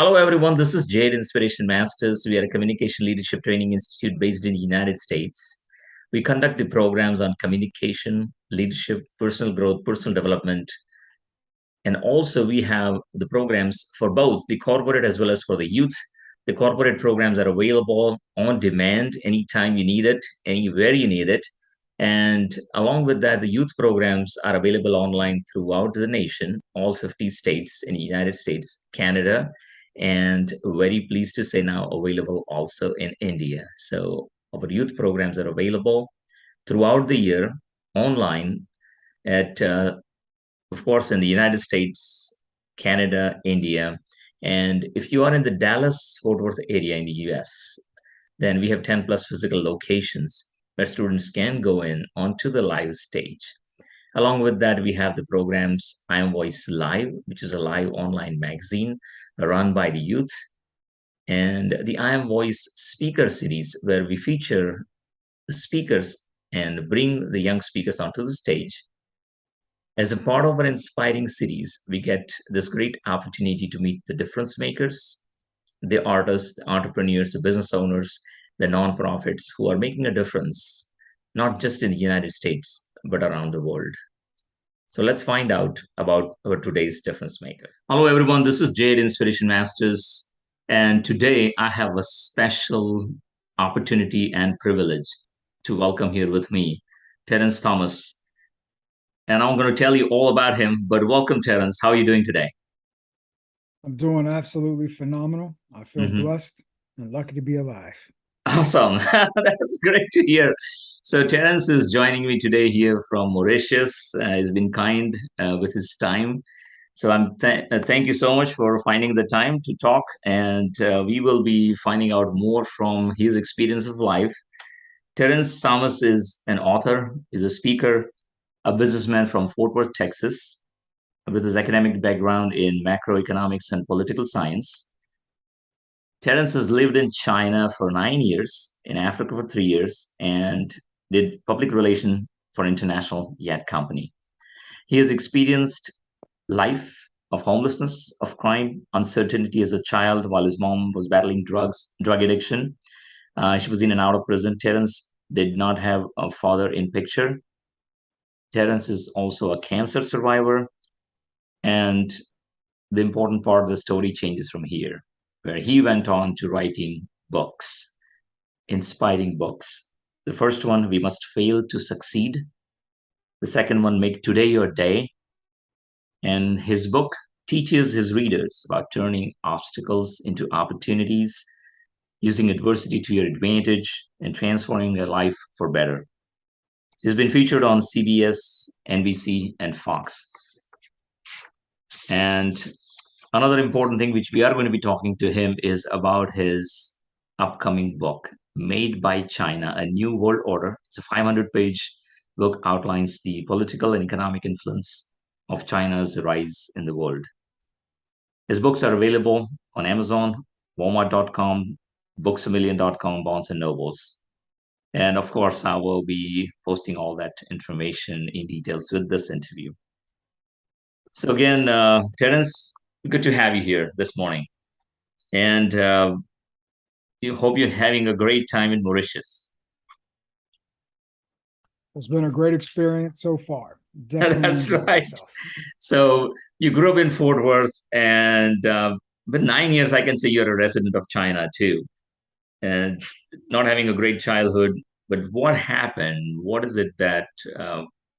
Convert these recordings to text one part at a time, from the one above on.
Hello, everyone. This is Jade Inspiration Masters. We are a communication leadership training institute based in the United States. We conduct the programs on communication, leadership, personal growth, personal development, and also we have the programs for both the corporate as well as for the youth. The corporate programs are available on demand anytime you need it, anywhere you need it. And along with that, the youth programs are available online throughout the nation, all 50 states in the United States, Canada, and very pleased to say now available also in India. So our youth programs are available throughout the year online at of course, in the United States, Canada, India. And if you are in the Dallas Fort Worth area in the US, then we have 10 plus physical locations where students can go in onto the live stage. Along with that, we have the programs I Am Voice Live, which is a live online magazine run by the youth, and the I Am Voice speaker series, where we feature the speakers and bring the young speakers onto the stage. As a part of our inspiring series, we get this great opportunity to meet the difference makers, the artists, the entrepreneurs, the business owners, the nonprofits who are making a difference, not just in the United States, but around the world. So let's find out about our today's difference maker. Hello, everyone. This is Jade Inspiration Masters. And today I have a special opportunity and privilege to welcome here with me Terrance Thomas, and I'm going to tell you all about him. But welcome, Terrance. How are you doing today? I'm doing absolutely phenomenal. I feel Hmm. blessed and lucky to be alive. Awesome. That's great to hear. So, Terrance is joining me today here from Mauritius. He's been kind with his time. So, thank you so much for finding the time to talk. And we will be finding out more from his experience of life. Terrance Thomas is an author, is a speaker, a businessman from Fort Worth, Texas, with his academic background in macroeconomics and political science. Terrance has lived in China for 9 years, in Africa for 3 years, and did public relation for International Yacht Company. He has experienced life of homelessness, of crime, uncertainty as a child while his mom was battling drug addiction. She was in and out of prison. Terrance did not have a father in picture. Terrance is also a cancer survivor, and the important part of the story changes from here, where he went on to writing books, inspiring books. The first one, We Must Fail to Succeed. The second one, Make Today Your Day. And his book teaches his readers about turning obstacles into opportunities, using adversity to your advantage, and transforming your life for better. He's been featured on CBS, NBC, and Fox. And another important thing which we are going to be talking to him is about his upcoming book, Made by China, A New World Order. It's a 500-page book, outlines the political and economic influence of China's rise in the world. His books are available on Amazon, Walmart.com, Booksamillion.com, Barnes and Nobles. And of course, I will be posting all that information in details with this interview. So again, Terrance, good to have you here this morning. And you hope you're having a great time in Mauritius. It's been a great experience so far. Definitely That's enjoyed right. myself. So you grew up in Fort Worth, and with 9 years, I can say you're a resident of China too, and not having a great childhood. But what happened? What is it that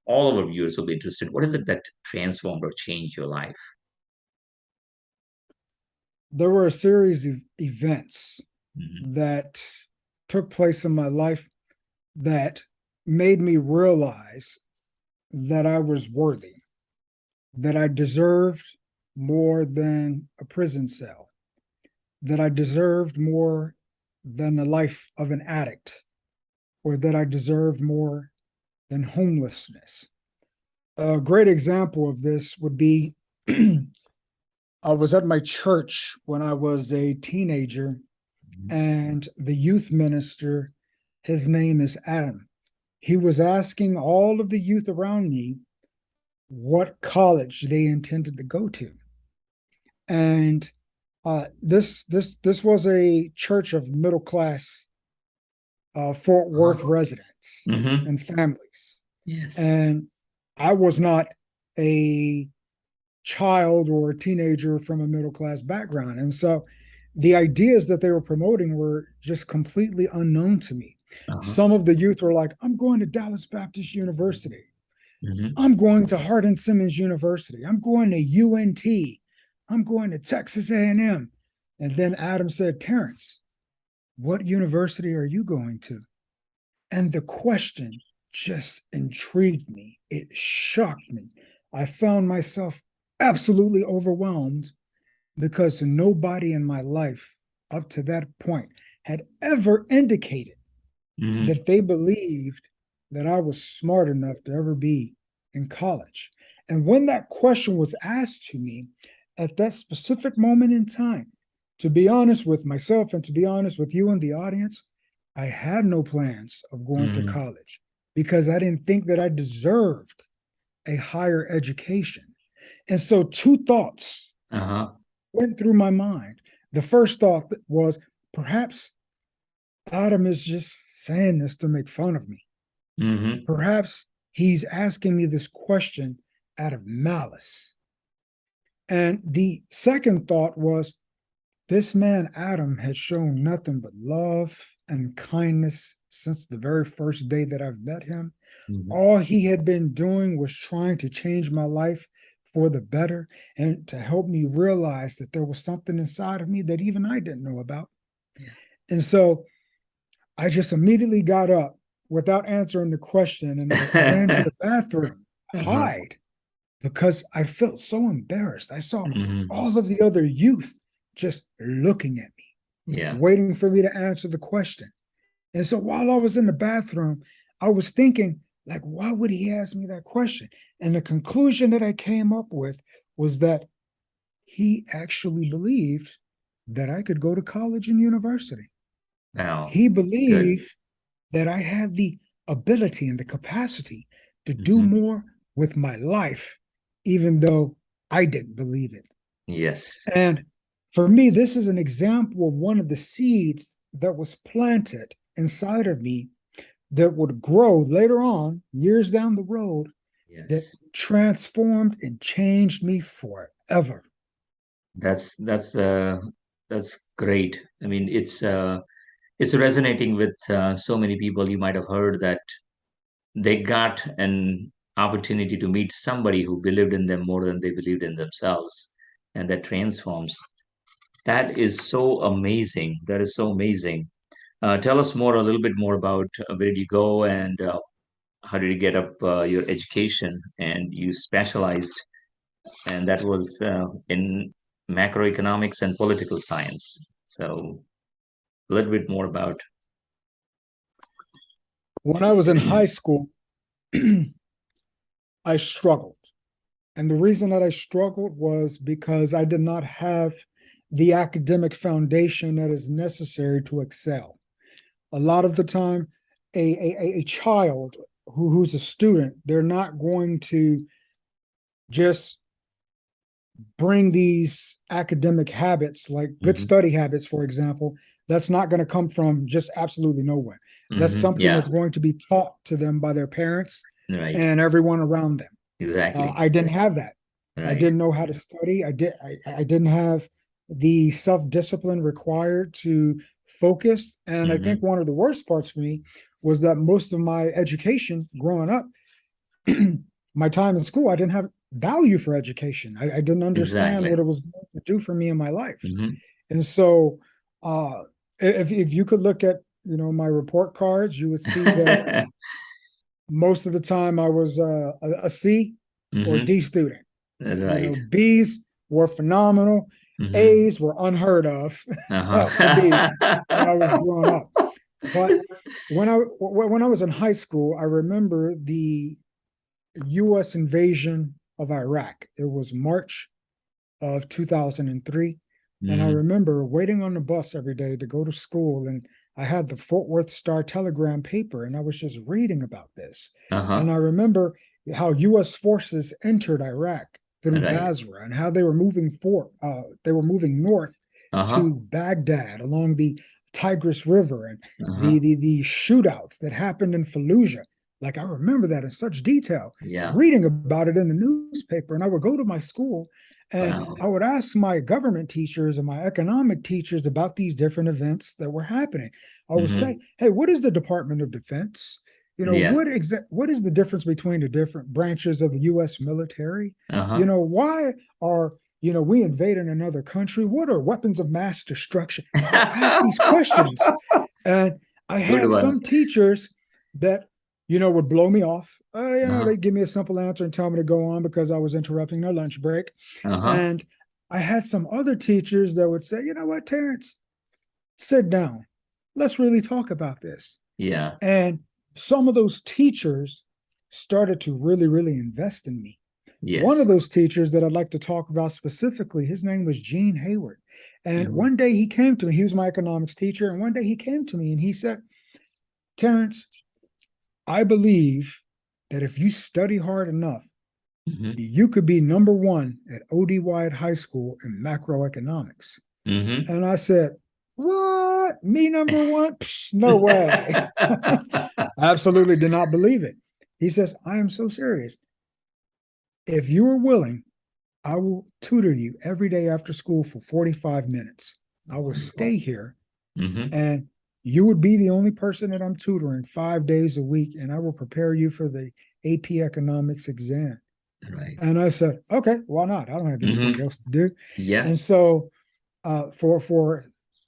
all of our viewers will be interested? What is it that transformed or changed your life? There were a series of events Hmm. that took place in my life that made me realize that I was worthy, that I deserved more than a prison cell, that I deserved more than the life of an addict, or that I deserved more than homelessness. A great example of this would be I was at my church when I was a teenager, and the youth minister, his name is Adam. He was asking all of the youth around me what college they intended to go to. And This was a church of middle class Fort Worth Uh-huh. residents Mm-hmm. and families, Yes. and I was not a child or a teenager from a middle class background, and so the ideas that they were promoting were just completely unknown to me. Uh-huh. Some of the youth were like, "I'm going to Dallas Baptist University. Mm-hmm. I'm going to Hardin Simmons University. I'm going to UNT. I'm going to Texas A&M." And then Adam said, "Terrance, what university are you going to?" And the question just intrigued me. It shocked me. I found myself absolutely overwhelmed because nobody in my life up to that point had ever indicated Mm-hmm. that they believed that I was smart enough to ever be in college. And when that question was asked to me at that specific moment in time, to be honest with myself and to be honest with you and the audience, I had no plans of going to Mm-hmm. college because I didn't think that I deserved a higher education. And so, two thoughts Uh-huh. went through my mind. The first thought was perhaps Adam is just saying this to make fun of me. Mm-hmm. Perhaps he's asking me this question out of malice. And the second thought was this man, Adam, has shown nothing but love and kindness since the very first day that I've met him. Mm-hmm. All he had been doing was trying to change my life for the better and to help me realize that there was something inside of me that even I didn't know about. And so I just immediately got up without answering the question and I ran to Yeah. the bathroom, Uh-huh. hide, because I felt so embarrassed. I saw Mm-hmm. all of the other youth just looking at me, Yeah. waiting for me to answer the question. And so while I was in the bathroom, I was thinking, like, why would he ask me that question? And the conclusion that I came up with was that he actually believed that I could go to college and university. Now, He good. believed that I had the ability and the capacity to do Mm-hmm. more with my life, even though I didn't believe it. Yes. And for me, this is an example of one of the seeds that was planted inside of me that would grow later on, years down the road, that Yes. transformed and changed me forever. That's that's great. I mean, it's resonating with so many people. You might have heard that they got an opportunity to meet somebody who believed in them more than they believed in themselves, and that transforms. That is so amazing. That is so amazing. Tell us more, a little bit more about where did you go and how did you get up your education? And you specialized, and that was in macroeconomics and political science. So a little bit more about. When I was in high school, I struggled. And the reason that I struggled was because I did not have the academic foundation that is necessary to excel. A lot of the time, a child who's a student, they're not going to just bring these academic habits, like good Hmm. study habits, for example, that's not going to come from just absolutely nowhere. That's Hmm. something Yeah, that's going to be taught to them by their parents right. and everyone around them. Exactly. I didn't have that. I Right. didn't know how to study. I didn't have the self discipline required to focus. And I think Hmm. one of the worst parts for me was that most of my education growing up, my time in school, I didn't have value for education. I didn't understand Exactly. what it was going to do for me in my life. Hmm. And so, if you could look at my report cards, you would see that most of the time I was a C or Hmm. D student. Right. B's were phenomenal. Hmm. A's were unheard of for me when I was Uh-huh. growing up. But when I was in high school, I remember the U.S. invasion of Iraq. It was March of 2003. And I Hmm. remember waiting on the bus every day to go to school. And I had the Fort Worth Star Telegram paper, and I was just reading about this. And Uh-huh. I remember how U.S. forces entered Iraq through Right. Basra and how they were moving north Uh-huh. to Baghdad along the Tigris River and Uh-huh. the shootouts that happened in Fallujah. Like I remember that in such detail, Yeah. reading about it in the newspaper. And I would go to my school and Wow. I would ask my government teachers and my economic teachers about these different events that were happening. I would Mm-hmm. say, hey, what is the Department of Defense? Yeah. What is the difference between the different branches of the US military? Uh-huh. Why are we invading another country? What are weapons of mass destruction? I would ask these questions. And I Good had one. some teachers that, would blow me off. Uh-huh. They'd give me a simple answer and tell me to go on because I was interrupting their lunch break. Uh-huh. And I had some other teachers that would say, you know what, Terrance, sit down. Let's really talk about this. Yeah. And some of those teachers started to really, really invest in me. One of Yes. those teachers that I'd like to talk about specifically, his name was Gene Hayward. And Mhm. one day he came to me, he was my economics teacher. And one day he came to me and he said, Terrance, I believe that if you study hard enough, Mhm. you could be number one at OD Wyatt High School in macroeconomics. Mhm. And I said, what? Me number one? Psh, no way. I absolutely did not believe it. He says, I am so serious. If you are willing, I will tutor you every day after school for 45 minutes. I will Wonderful. stay here Mhm. and you would be the only person that I'm tutoring 5 days a week, and I will prepare you for the AP economics exam. Right. And I said, okay, why not? I don't have anything Mhm. else to do. Yeah. And so for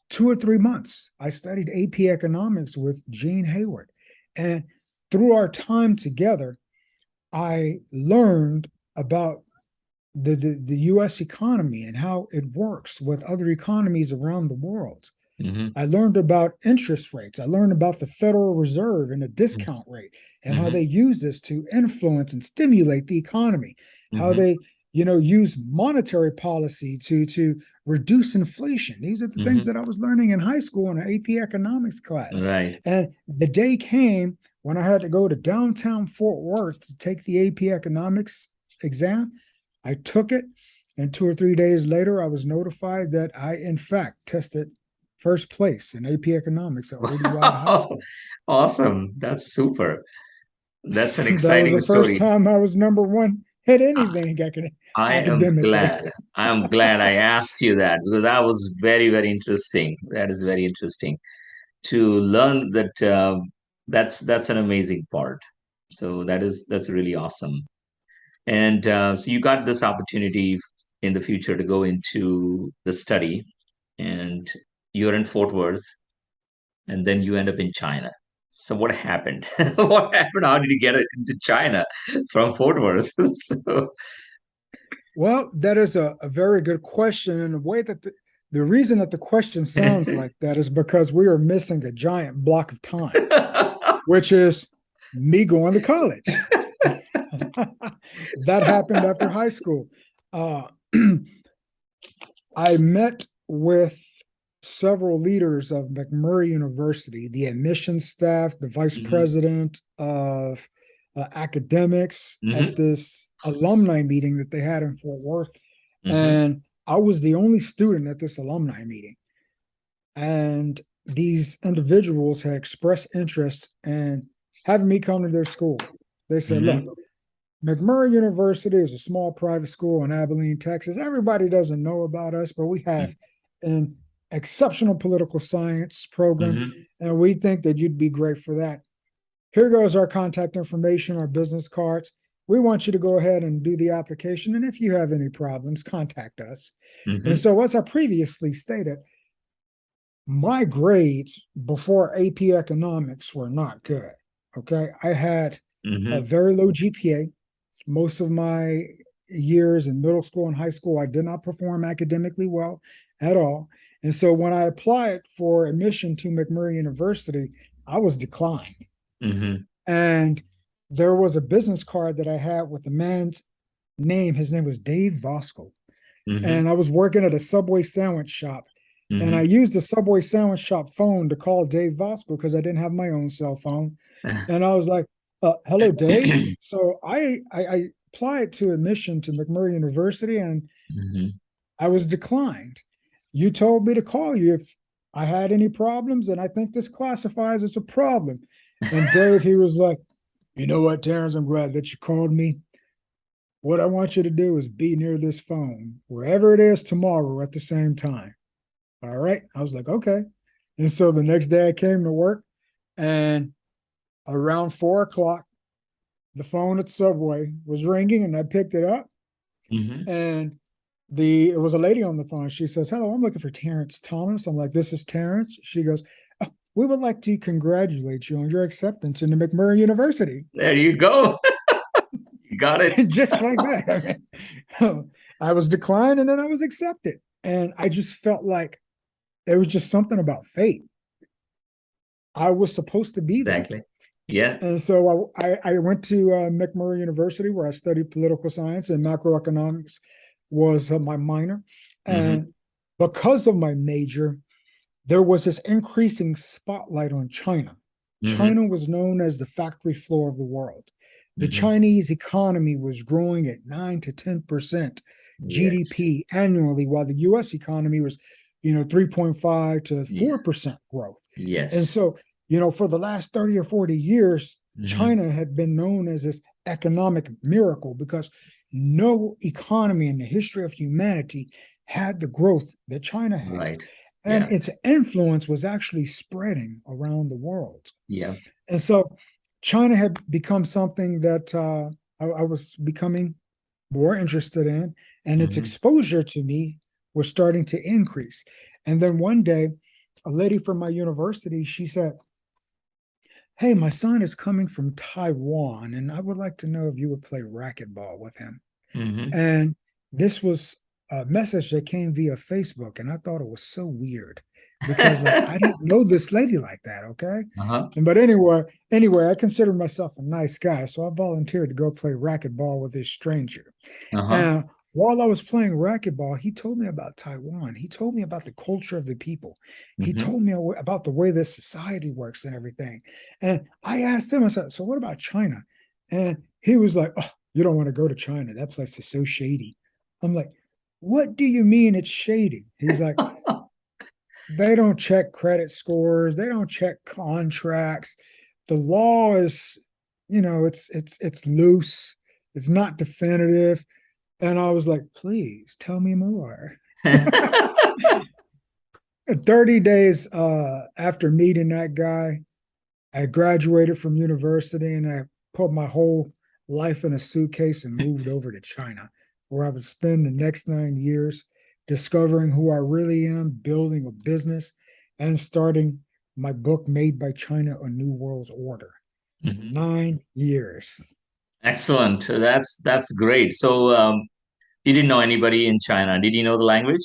2 or 3 months, I studied AP economics with Gene Hayward. And through our time together, I learned about the US economy and how it works with other economies around the world. Mhm. I learned about interest rates. I learned about the Federal Reserve and the discount rate and how they Mhm. use this to influence and stimulate the economy, how Mhm. they, use monetary policy to reduce inflation. These are the things Mhm. that I was learning in high school in an AP economics class. Right. And the day came when I had to go to downtown Fort Worth to take the AP economics exam. I took it, and 2 or 3 days later, I was notified that I, in fact, tested first place in AP economics at OD Wyatt High Wow. School. Awesome. That's super. That's an That was exciting the first story. time I was number one at I anything I am academically. glad. I am glad I asked you that because that was very, very interesting. That is very interesting to learn that that's an amazing part. So that's really awesome. And so you got this opportunity in the future to go into the study, and you're in Fort Worth, and then you end up in China. So what happened? What happened? How did you get it into China from Fort Worth? So, Well, that is a very good question. And the way that the reason that the question sounds like that is because we are missing a giant block of time, which is me going to college. That happened after high school. Uh, I met with several leaders of McMurray University, the admissions staff, the vice Mhm. president of academics at Mhm. this alumni meeting that they had in Fort Worth. Mhm. And I was the only student at this alumni meeting. And these individuals had expressed interest in having me come to their school. They said, look, Mhm. McMurray University is a small private school in Abilene, Texas. Everybody doesn't know about us, but we have an exceptional political science program, Mhm. and we think that you'd be great for that. Here goes our contact information, our business cards. We want you to go ahead and do the application. And if you have any problems, contact us. And Mhm. so, as I previously stated, my grades before AP economics were not good. Okay. I had a Mhm. very low GPA. Most of my years in middle school and high school, I did not perform academically well at all. And so when I applied for admission to McMurray University, I was declined. Mhm. And there was a business card that I had with the man's name. His name was Dave Voskel. Mhm. And I was working at a Subway sandwich shop. And I Mhm. used the Subway sandwich shop phone to call Dave Voskel because I didn't have my own cell phone. And I was like, hello, Dave. So I applied to admission to McMurray University and Mhm. I was declined. you told me to call you if I had any problems, and I think this classifies as a problem. And Dave, he was like, you know what, Terrance, I'm glad that you called me. What I want you to do is be near this phone, wherever it is tomorrow at the same time. All right. I was like, okay. And so the next day I came to work, and around 4 o'clock, the phone at Subway was ringing, and I picked it up, Hmm. and it was a lady on the phone. She says, hello, I'm looking for Terrance Thomas. I'm like, this is Terrance. She goes, "Oh, we would like to congratulate you on your acceptance into McMurray University." There you go. You got it. And just like that, I was declined, and then I was accepted. And I just felt like it was just something about fate. I was supposed to be there. Exactly. Yeah. And so I went to McMurray University, where I studied political science, and macroeconomics was my minor. Hmm. And because of my major, there was this increasing spotlight on China. Hmm. China was known as the factory floor of the world. The Hmm. Chinese economy was growing at 9 to 10% Yes. GDP annually, while the US economy was, 3.5 to Yeah. 4% growth. And Yes. so, for the last 30 or 40 years, Hmm. China had been known as this economic miracle, because no economy in the history of humanity had the growth that China had. Right. And Yeah. its influence was actually spreading around the world. Yeah. And so China had become something that I was becoming more interested in, and its Hmm. exposure to me was starting to increase. And then one day, a lady from my university, she said, hey, my son is coming from Taiwan, and I would like to know if you would play racquetball with him. Hmm. And this was a message that came via Facebook, and I thought it was so weird, because like I didn't know this lady like that, okay? Uh-huh. And but anyway, I consider myself a nice guy, so I volunteered to go play racquetball with this stranger. Uh-huh. And while I was playing racquetball, he told me about Taiwan. He told me about the culture of the people. He Hmm. told me about the way this society works and everything. And I asked him, I said, so what about China? And he was like, oh, you don't want to go to China. That place is so shady. I'm like, what do you mean it's shady? He's like, they don't check credit scores, they don't check contracts. The law is, it's loose, it's not definitive. And I was like, please tell me more. 30 days after meeting that guy, I graduated from university, and I put my whole life in a suitcase and moved over to China, where I would spend the next 9 years discovering who I really am, building a business, and starting my book, Made by China, A New World Order. Hmm. 9 years. Excellent. That's great. So, you didn't know anybody in China. Did you know the language?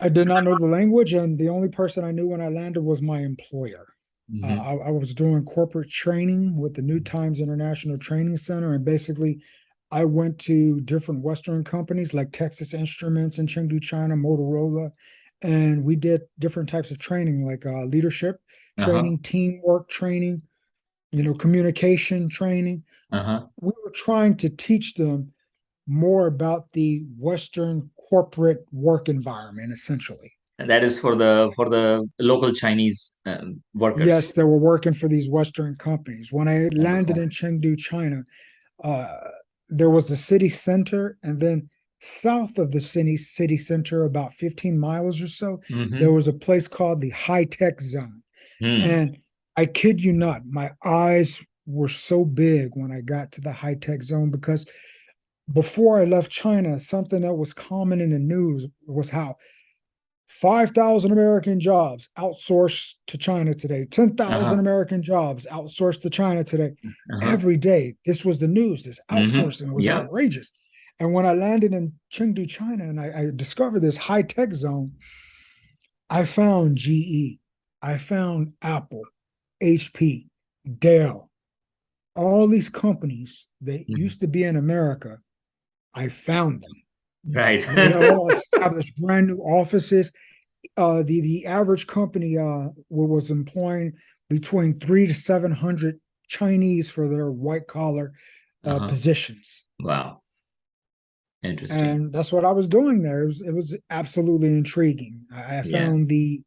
I did not know the language, and the only person I knew when I landed was my employer. Hmm. I was doing corporate training with the New Times International Training Center, and basically, I went to different Western companies like Texas Instruments in Chengdu, China, Motorola, and we did different types of training, like leadership Uh-huh. training, teamwork training, communication training. Uh-huh. We were trying to teach them more about the Western corporate work environment, essentially. And that is for the local Chinese Yes, workers. they were working for these Western companies. When I landed Wonderful. in Chengdu, China, uh, there was the city center, and then south of the city center, about 15 miles or so, there Hmm. was a place called the high tech zone. Mm. And I kid you not, my eyes were so big when I got to the high tech zone, because before I left China, something that was common in the news was how 5,000 American jobs outsourced to China today, 10,000 Uh-huh. American jobs outsourced to China today. Uh-huh. Every day, this was the news. This Hmm. outsourcing was Yeah. outrageous. And when I landed in Chengdu, China, and I discovered this high tech zone, I found GE, I found Apple, HP, Dell, all these companies that Mhm. used to be in America. I found them. Right. They all established brand new offices. The average company was employing between 3 to 700 Chinese for their white collar Uh-huh. positions. Wow. Interesting. And that's what I was doing there. It was absolutely intriguing. I Yeah. found the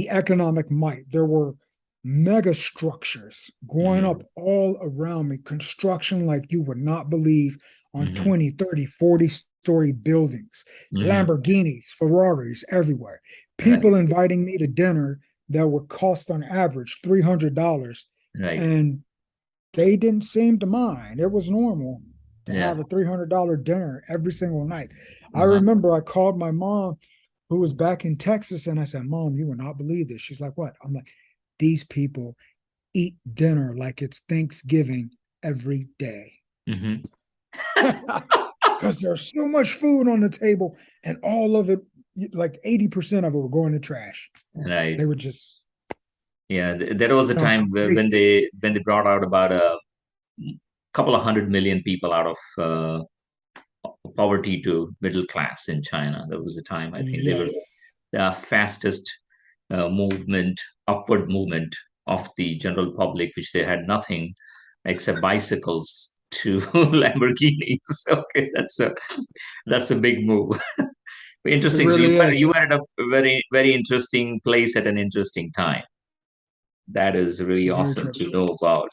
economic might. There were mega structures going Hmm. up all around me, construction like you would not believe on Hmm. 20, 30, 40-story buildings, Hmm. Lamborghinis, Ferraris everywhere. Right. People inviting me to dinner that would cost on average $300. Right. And they didn't seem to mind. It was normal to Yeah. have a $300 dinner every single night. I Uh-huh. remember I called my mom, who was back in Texas, and I said, Mom, you would not believe this. She's like, What? I'm like, These people eat dinner like it's Thanksgiving every day. Hmm. Because there's so much food on the table, and all of it, like 80% of it, were going to trash. Right. They were just Yeah. There was a time when crazy. they brought out about a couple of 100 million people out of poverty to middle class in China. There was a time, I think they were Yes, the fastest movement, upward movement of the general public, which they had nothing except bicycles to Lamborghinis. Okay, that's a big move. it Interesting. So really you is. were at a very very interesting place at an interesting time. That is really Very awesome true. to know about.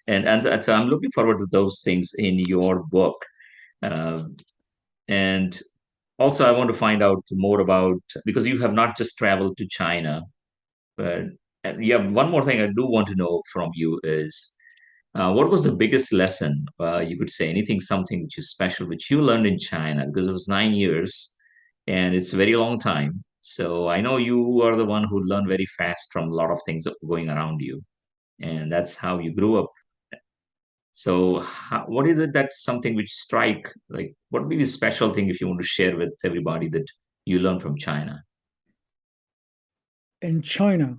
And so I'm looking forward to those things in your book. Um, and also, I want to find out more about, because you have not just traveled to China, but yeah, one more thing I do want to know from you is what was the biggest lesson you could say, anything, something which is special, which you learned in China, because it was 9 years and it's a very long time. So I know you are the one who learned very fast from a lot of things going around you, and that's how you grew up. So, what is it that's something which strike, like, what would be the special thing if you want to share with everybody that you learned from China? In China,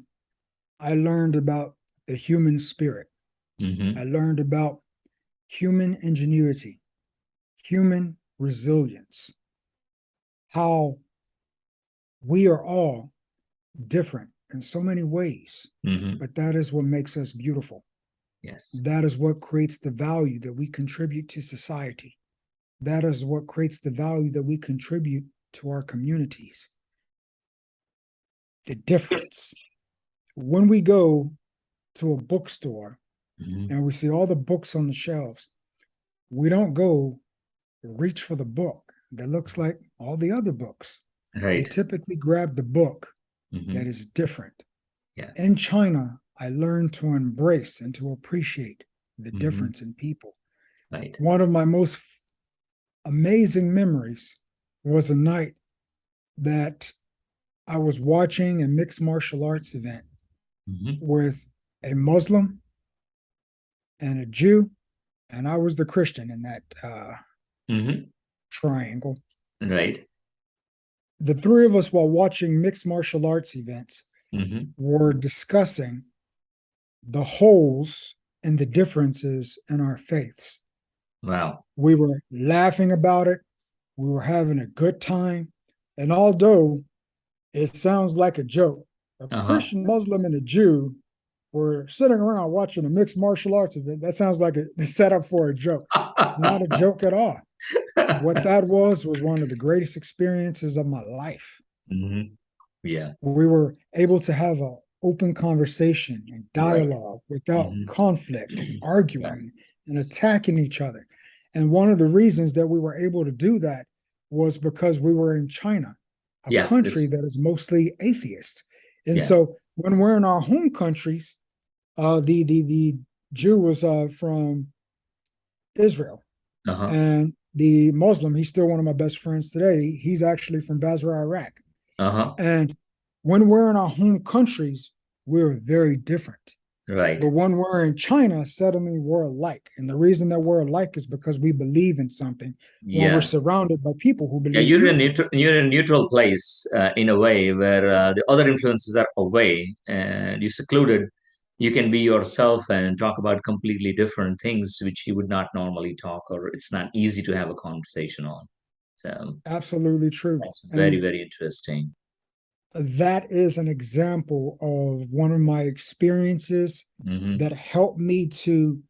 I learned about the human spirit. I Hmm. learned about human ingenuity, human resilience, how we are all different in so many ways, Hmm. but that is what makes us beautiful. Yes. That is what creates the value that we contribute to society. That is what creates the value that we contribute to our communities. The difference. When we go to a bookstore Hmm. and we see all the books on the shelves, we don't go reach for the book that looks like all the other books. We Right. typically grab the book that Hmm. is different. Yeah. In China, I learned to embrace and to appreciate the Hmm. difference in people. Right. One of my most amazing memories was a night that I was watching a mixed martial arts event Hmm. with a Muslim and a Jew, and I was the Christian in that Hmm. triangle. Right. The three of us, while watching mixed martial arts events, Hmm. were discussing the holes and the differences in our faiths. Wow. We were laughing about it. We were having a good time. And although it sounds like a joke, a Uh-huh. Christian, Muslim, and a Jew were sitting around watching a mixed martial arts event. That sounds like a setup for a joke. It's not a joke at all. What that was one of the greatest experiences of my life. Hmm. Yeah. We were able to have an open conversation and Right. dialogue without Hmm. conflict and Yeah. arguing and attacking each other. And one of the reasons that we were able to do that was because we were in China, a Yeah. country This. that is mostly atheist. And Yeah. so when we're in our home countries, the Jew was from Israel, Uh-huh. and the Muslim, he's still one of my best friends today. He's actually from Basra, Iraq. Uh-huh. And when we're in our home countries, we're very different. Right. But when we're in China, suddenly we're alike. And the reason that we're alike is because we believe in something when we're Yeah. surrounded by people who Yeah, believe in other things. you're in a neutral place in a way where the other influences are away and you're secluded. You can be yourself and talk about completely different things which you would not normally talk, or it's not easy to have a conversation on. So Absolutely true. that's very, And very interesting. that is an example of one of my experiences Hmm. that helped me to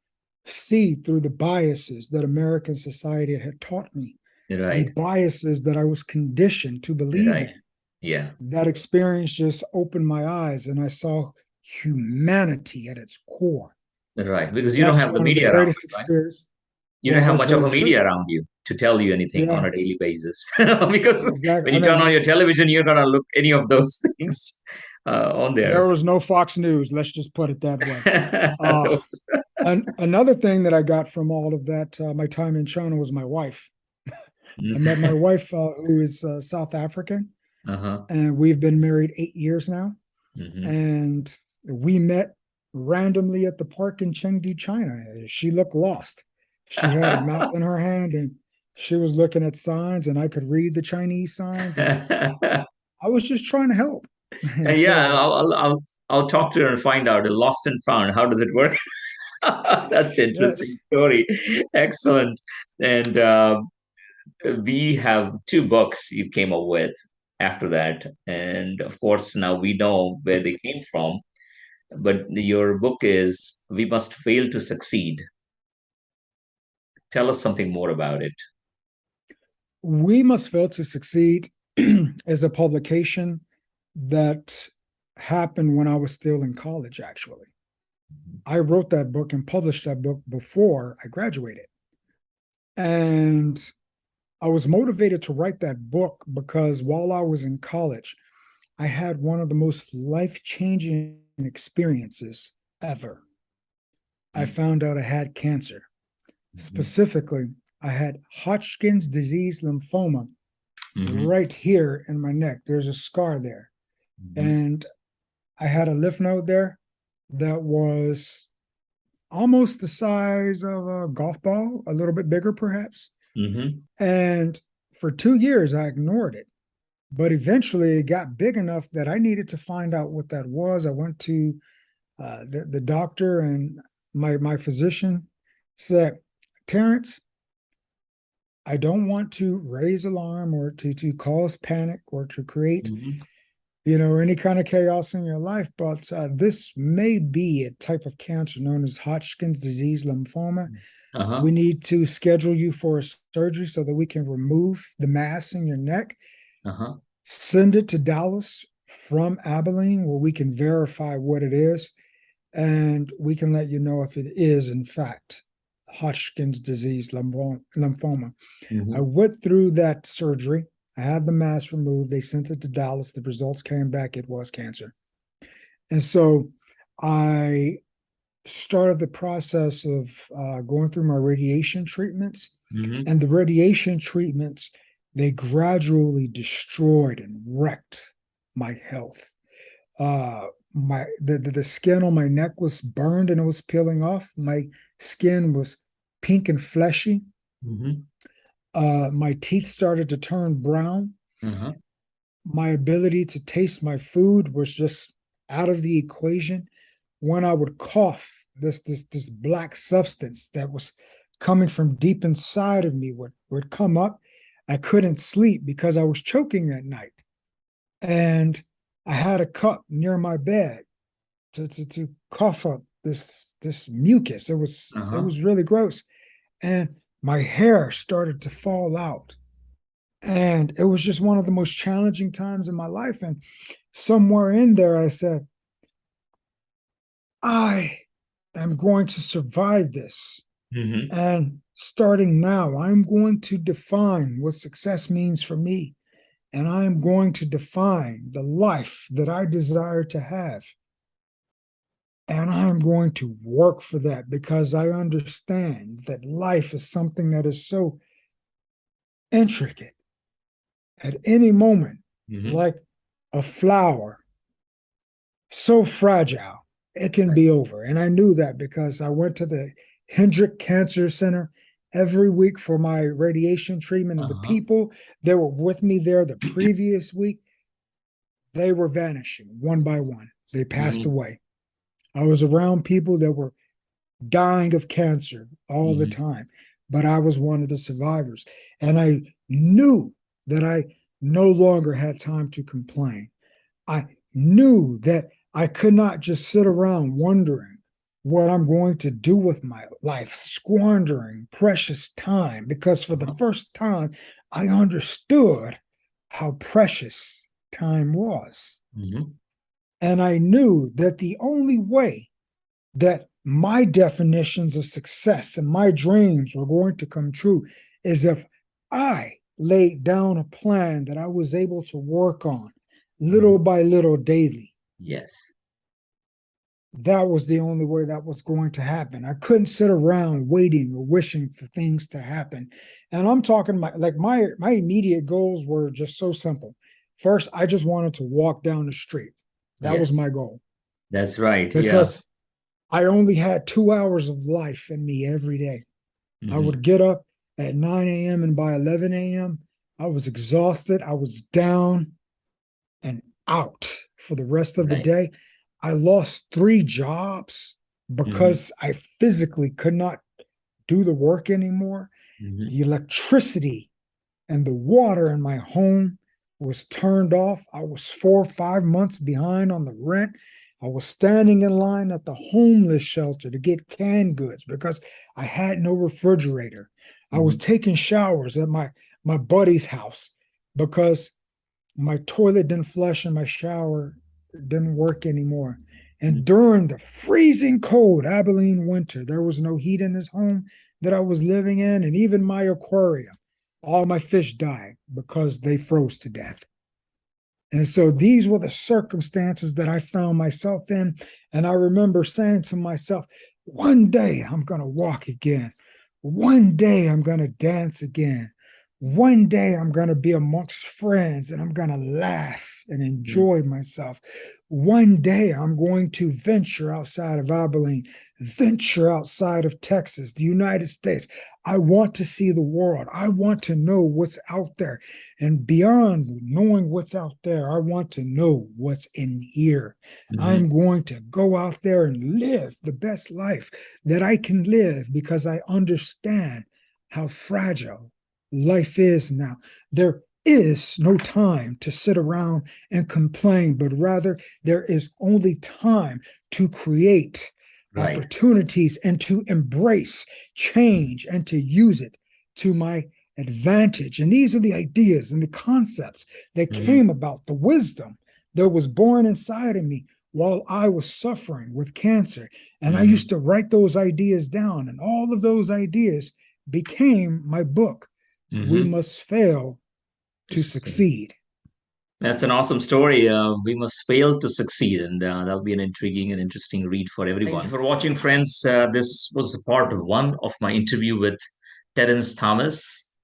see through the biases that American society had taught me. the Right. biases that I was conditioned to believe Right. in. Yeah. That experience just opened my eyes and I saw humanity at its core. Right. Because you don't That's have the one of the media around greatest you, right? experiences. You don't Well, have that's much of very a true. media around you to tell you anything on Yeah, a daily basis. Because exactly. when I you turn on mean, your television, you're gonna look any of those things on there there. was no Fox News. Let's just put it that way. Uh, and another thing that I got from all of that, my time in China, was my wife. I met my wife, who is South African, Uh-huh. and we've been married 8 years now. Hmm. And we met randomly at the park in Chengdu, China. She looked lost. She had a map in her hand and she was looking at signs, and I could read the Chinese signs, and I was just trying to help. And Yeah, so, I'll talk to her and find out. Lost and found. How does it work? That's interesting yes, story. Excellent. And we have two books you came up with after that, and of course now we know where they came from. But your book is "We Must Fail to Succeed." Tell us something more about it. We Must Fail to Succeed is a publication that happened when I was still in college, actually. I wrote that book and published that book before I graduated. And I was motivated to write that book because while I was in college, I had one of the most life changing experiences ever. I found out I had cancer. Mhm. Specifically, I had Hodgkin's disease lymphoma Mhm. right here in my neck. There's a scar there. Mhm. And I had a lymph node there that was almost the size of a golf ball, a little bit bigger perhaps. Mhm. And for 2 years, I ignored it. But eventually, it got big enough that I needed to find out what that was. I went to the doctor, and my physician said, Terrance, I don't want to raise alarm or to cause panic or to create, Mhm. any kind of chaos in your life, but this may be a type of cancer known as Hodgkin's disease lymphoma. We Uh-huh. need to schedule you for a surgery so that we can remove the mass in your neck, Uh-huh. send it to Dallas from Abilene, where we can verify what it is, and we can let you know if it is, in fact, Hodgkin's disease lymphoma. I Mhm. went through that surgery. I had the mass removed. They sent it to Dallas. The results came back. It was cancer. And so I started the process of going through my radiation treatments. Mhm. And the radiation treatments, they gradually destroyed and wrecked my health. The skin on my neck was burned and it was peeling off. My skin was pink and fleshy. Mhm. My teeth started to turn brown. Uh-huh. My ability to taste my food was just out of the equation. When I would cough, this black substance that was coming from deep inside of me would come up. I couldn't sleep because I was choking at night. And I had a cup near my bed to cough up this mucus. It Uh-huh. was really gross. And my hair started to fall out. And it was just one of the most challenging times in my life. And somewhere in there, I said, I am going to survive this. Mhm. And starting now, I'm going to define what success means for me. And I'm going to define the life that I desire to have. And I'm going to work for that because I understand that life is something that is so intricate at any moment, Mhm. like a flower, so fragile, it can Right. be over. And I knew that because I went to the Hendrick Cancer Center every week for my radiation treatment. And the Uh-huh. people that were with me there the previous week, they were vanishing one by one. They passed Mhm. away. I was around people that were dying of cancer all the Mhm. time, but I was one of the survivors. And I knew that I no longer had time to complain. I knew that I could not just sit around wondering what I'm going to do with my life, squandering precious time, because for the Uh-huh. first time, I understood how precious time was. Hmm. And I knew that the only way that my definitions of success and my dreams were going to come true is if I laid down a plan that I was able to work on little by little daily. Yes. That was the only way that was going to happen. I couldn't sit around waiting or wishing for things to happen. And I'm talking my immediate goals were just so simple. First, I just wanted to walk down the street. That was Yes. my goal That's right. Yeah. because I only had 2 hours of life in me every day. I Hmm. would get up at 9 a.m. and by 11 a.m., I was exhausted. I was down and out for the rest of the Right. day. I lost 3 jobs Hmm. because I physically could not do the work anymore. Hmm. The electricity and the water in my home was turned off. I was 4 or 5 months behind on the rent. I was standing in line at the homeless shelter to get canned goods because I had no refrigerator. I was Hmm. taking showers at my buddy's house because my toilet didn't flush and my shower didn't work anymore. And during the freezing cold Abilene winter, there was no heat in this home that I was living in, and even my aquarium, all my fish died because they froze to death. And so these were the circumstances that I found myself in. And I remember saying to myself, one day I'm going to walk again. One day I'm going to dance again. One day I'm going to be amongst friends and I'm going to laugh and enjoy myself. One day I'm going to venture outside of Abilene, venture outside of Texas, the United States. I want to see the world. I want to know what's out there. And beyond knowing what's out there, I want to know what's in here. Hmm. I'm going to go out there and live the best life that I can live because I understand how fragile life is now. There is no time to sit around and complain, but rather there is only time to create Right. opportunities and to embrace change and to use it to my advantage. And these are the ideas and the concepts that Hmm. came about, the wisdom that was born inside of me while I was suffering with cancer. And I Hmm. used to write those ideas down, and all of those ideas became my book, We Hmm. Must Fail To to succeed. Succeed. That's an awesome story. We must fail to succeed, and that'll be an intriguing and interesting read for everyone. Thank you for watching, friends. This was part one of my interview with Terrance Thomas.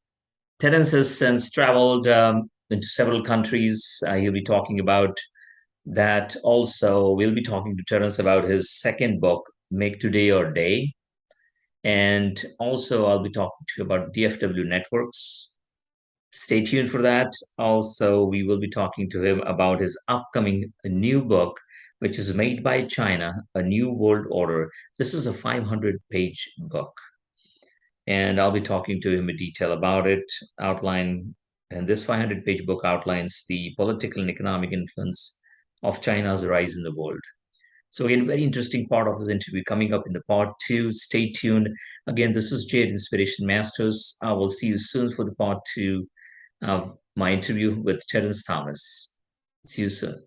Terrance has since traveled into several countries. He'll be talking about that. Also, we'll be talking to Terrance about his second book, Make Today Your Day. And also, I'll be talking to you about DFW networks. Stay tuned for that. Also, we will be talking to him about his upcoming new book, which is Made by China, A New World Order. This is a 500-page book, and I'll be talking to him in detail about it, outline, and this 500-page book outlines the political and economic influence of China's rise in the world. So again, very interesting part of this interview coming up in the part two. Stay tuned. Again, this is Jade Inspiration Masters. I will see you soon for the part two of my interview with Terrance Thomas. See you soon.